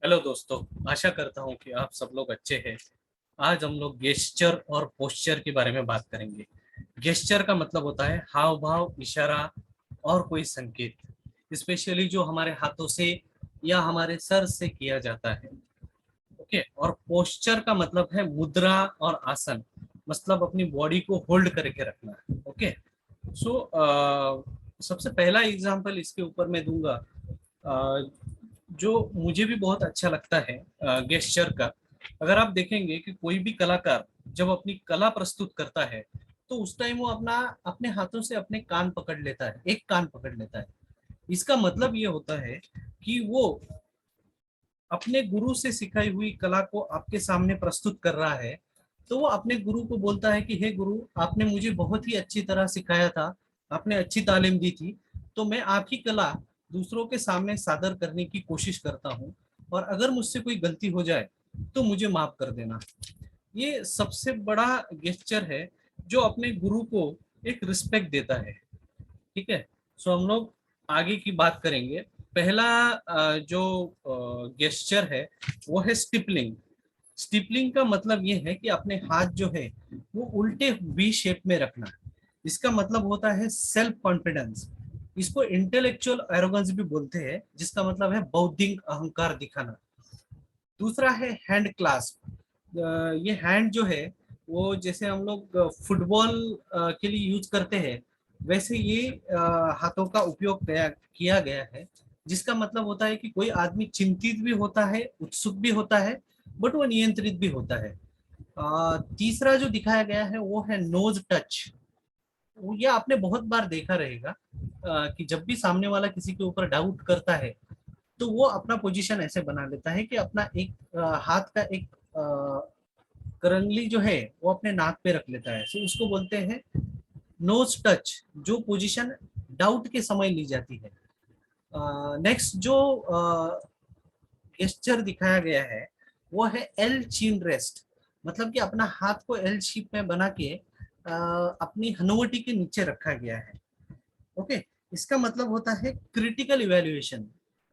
Hello दोस्तों। आशा करता हूँ कि आप सब लोग अच्छे हैं। आज हम लोग गेस्चर और पोस्चर के बारे में बात करेंगे। गेस्चर का मतलब होता है हाव भाव, इशारा और कोई संकेत, स्पेशली जो हमारे हाथों से या हमारे सर से किया जाता है। ओके। और पोस्चर का मतलब है मुद्रा और आसन, मतलब अपनी बॉडी को होल्ड करके रखना। ओके। सो सबसे पहला एग्जांपल इसके ऊपर मैं दूंगा, जो मुझे भी बहुत अच्छा लगता है गेस्चर का। अगर आप देखेंगे कि कोई भी कलाकार जब अपनी कला प्रस्तुत करता है तो उस टाइम वो अपना अपने हाथों से अपने कान पकड़ लेता है, एक कान पकड़ लेता है। इसका मतलब ये होता है कि वो अपने गुरु से सिखाई हुई कला को आपके सामने प्रस्तुत कर रहा है। तो वो अपने गुरु को बोलता है कि हे गुरु, आपने मुझे बहुत ही अच्छी तरह सिखाया था, आपने अच्छी तालीम दी थी, तो मैं आपकी कला दूसरों के सामने सादर करने की कोशिश करता हूँ, और अगर मुझसे कोई गलती हो जाए तो मुझे माफ कर देना। ये सबसे बड़ा गेस्चर है जो अपने गुरु को एक रिस्पेक्ट देता है। ठीक है। सो हम लोग आगे की बात करेंगे। पहला जो गेस्चर है वो है स्टिपलिंग। स्टिपलिंग का मतलब ये है कि अपने हाथ जो है वो उल्टे वी शेप में रखना। इसका मतलब होता है सेल्फ कॉन्फिडेंस। इसको इंटेलेक्चुअल एरोगेंस भी बोलते हैं, जिसका मतलब है बौद्धिक अहंकार दिखाना। दूसरा है हैंड क्लास्प। ये हैंड जो है वो जैसे हम लोग फुटबॉल के लिए यूज करते हैं, वैसे ये हाथों का उपयोग किया गया है, जिसका मतलब होता है कि कोई आदमी चिंतित भी होता है, उत्सुक भी होता है, बट वो नियंत्रित भी होता है। तीसरा जो दिखाया गया है वो है नोज टच। ये आपने बहुत बार देखा रहेगा, कि जब भी सामने वाला किसी के ऊपर डाउट करता है तो वो अपना पोजीशन ऐसे बना लेता है कि अपना एक हाथ का एक करंगली जो है वो अपने नाक पे रख लेता है। तो उसको बोलते हैं नोज टच, जो पोजीशन डाउट के समय ली जाती है। नेक्स्ट जो गेस्चर दिखाया गया है वो है एल चिन रेस्ट। मतलब कि अपना हाथ को एल शेप में बना के अपनी हनुवटी के नीचे रखा गया है। ओके। इसका मतलब होता है critical evaluation,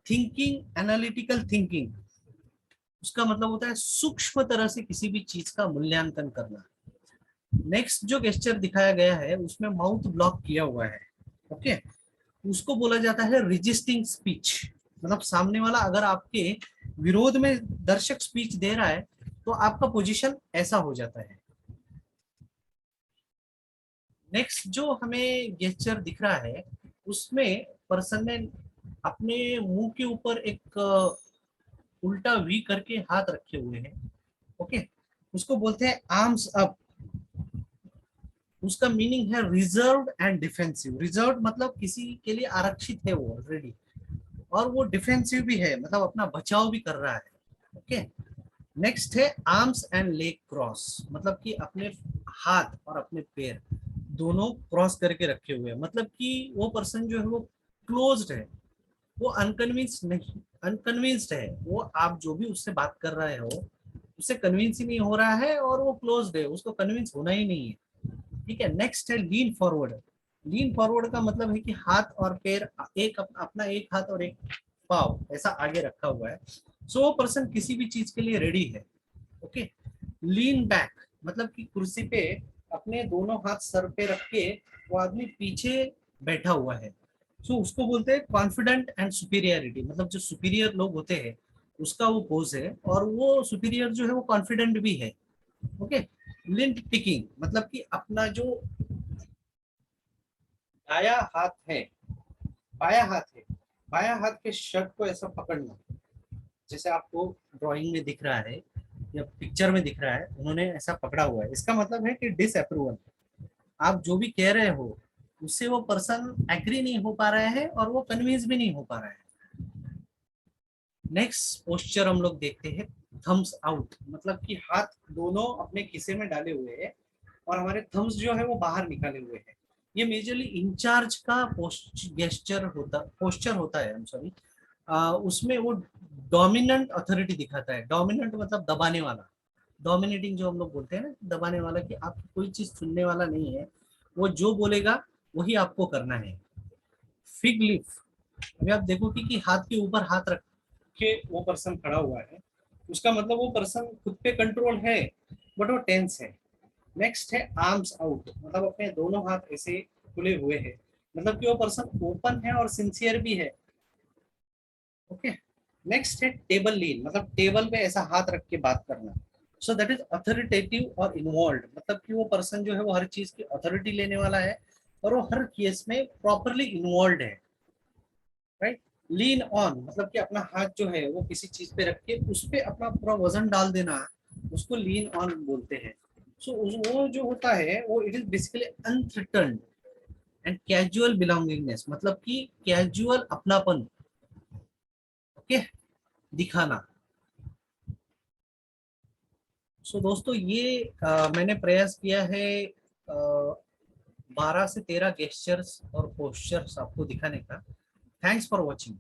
thinking, analytical thinking. उसका मतलब होता है सूक्ष्म तरह से किसी भी चीज का मूल्यांकन करना। नेक्स्ट जो गेस्चर दिखाया गया है उसमें माउथ ब्लॉक किया हुआ है। ओके। उसको बोला जाता है रेजिस्टिंग स्पीच। मतलब सामने वाला अगर आपके विरोध में दर्शक स्पीच दे रहा है तो आपका पोजीशन ऐसा हो जाता है। नेक्स्ट जो हमें गेस्चर दिख रहा है उसमें पर्सन ने अपने मुंह के ऊपर एक उल्टा वी करके हाथ रखे हुए हैं। ओके। उसको बोलते हैं आर्म्स अप। उसका मीनिंग है रिजर्व एंड डिफेंसिव। रिजर्व मतलब किसी के लिए आरक्षित है वो ऑलरेडी, और वो डिफेंसिव भी है, मतलब अपना बचाव भी कर रहा है। ओके। नेक्स्ट है आर्म्स एंड लेग क्रॉस। मतलब कि अपने हाथ और अपने पैर दोनों क्रॉस करके रखे हुए हैं, मतलब कि वो पर्सन जो है वो क्लोज्ड है, वो अनकन्विंस्ड नहीं, अनकन्विंस्ड है। वो आप जो भी उससे बात कर रहे हो उससे कन्विंस ही नहीं हो रहा है, और वो क्लोज्ड है, उसको कन्विंस होना ही नहीं है। ठीक है। नेक्स्ट है लीन फॉरवर्ड। लीन फॉरवर्ड का मतलब है कि हाथ और पैर एक अपना एक हाथ और एक पाव ऐसा आगे रखा हुआ है। सो वो पर्सन किसी भी चीज के लिए रेडी है। ओके। लीन बैक मतलब कि कुर्सी पे अपने दोनों हाथ सर पे रख के वो आदमी पीछे बैठा हुआ है। सो उसको बोलते हैं कॉन्फिडेंट एंड सुपीरियरिटी। मतलब जो सुपीरियर लोग होते हैं उसका वो पोज है, और वो सुपीरियर जो है वो कॉन्फिडेंट भी है। ओके। लिंट टिकिंग मतलब कि अपना जो दाया हाथ है, बाया हाथ है, बाया हाथ के शर्ट को ऐसा पकड़ना, जैसे आपको ड्राइंग में दिख रहा है या पिक्चर में दिख रहा है, उन्होंने ऐसा पकड़ा हुआ है। इसका मतलब है कि डिसअप्रूवल। आप जो भी कह रहे हो उससे वो पर्सन एग्री नहीं हो पा रहा है, और वो कन्विंस भी नहीं हो पा रहा है। नेक्स्ट पोस्चर हम लोग देखते हैं थम्स आउट। मतलब कि हाथ दोनों अपने खीसे में डाले हुए हैं और हमारे थम्स जो है वो बाहर निकाले हुए हैं। ये मेजरली इंचार्ज का पोस्चर होता है। सॉरी, उसमें वो डोमिनेंट अथॉरिटी दिखाता है। डोमिनेंट मतलब दबाने वाला, डोमिनेटिंग जो हम लोग बोलते हैं ना, दबाने वाला, कि आप कोई चीज सुनने वाला नहीं है, वो जो बोलेगा वही आपको करना है। Fig leaf. अभी आप देखो कि हाथ के ऊपर हाथ रख के वो पर्सन खड़ा हुआ है, उसका मतलब वो पर्सन खुद पे कंट्रोल है बट वो टेंस है। नेक्स्ट है आर्म्स आउट, मतलब अपने दोनों हाथ ऐसे खुले हुए हैं, मतलब कि वो पर्सन ओपन है और सिंसियर भी है। ओके। नेक्स्ट है टेबल लीन, मतलब टेबल पे ऐसा हाथ रख के बात करना। सो दैट इज अथॉरिटेटिव और इन्वॉल्व, मतलब कि वो पर्सन जो है वो हर चीज की अथॉरिटी लेने वाला है और वो हर केस में प्रॉपरली इन्वॉल्व है। राइट। लीन ऑन, मतलब कि अपना हाथ जो है वो किसी चीज पे रख के उस पे अपना पूरा वजन डाल देना, उसको लीन ऑन बोलते हैं। सो वो जो होता है वो it is basically unthreatened and casual belongingness, मतलब कि कैजुअल अपनापन। ओके। दिखाना। सो दोस्तों ये मैंने प्रयास किया है 12 से 13 गेस्चर्स और पोस्चर्स आपको दिखाने का। Thanks for watching.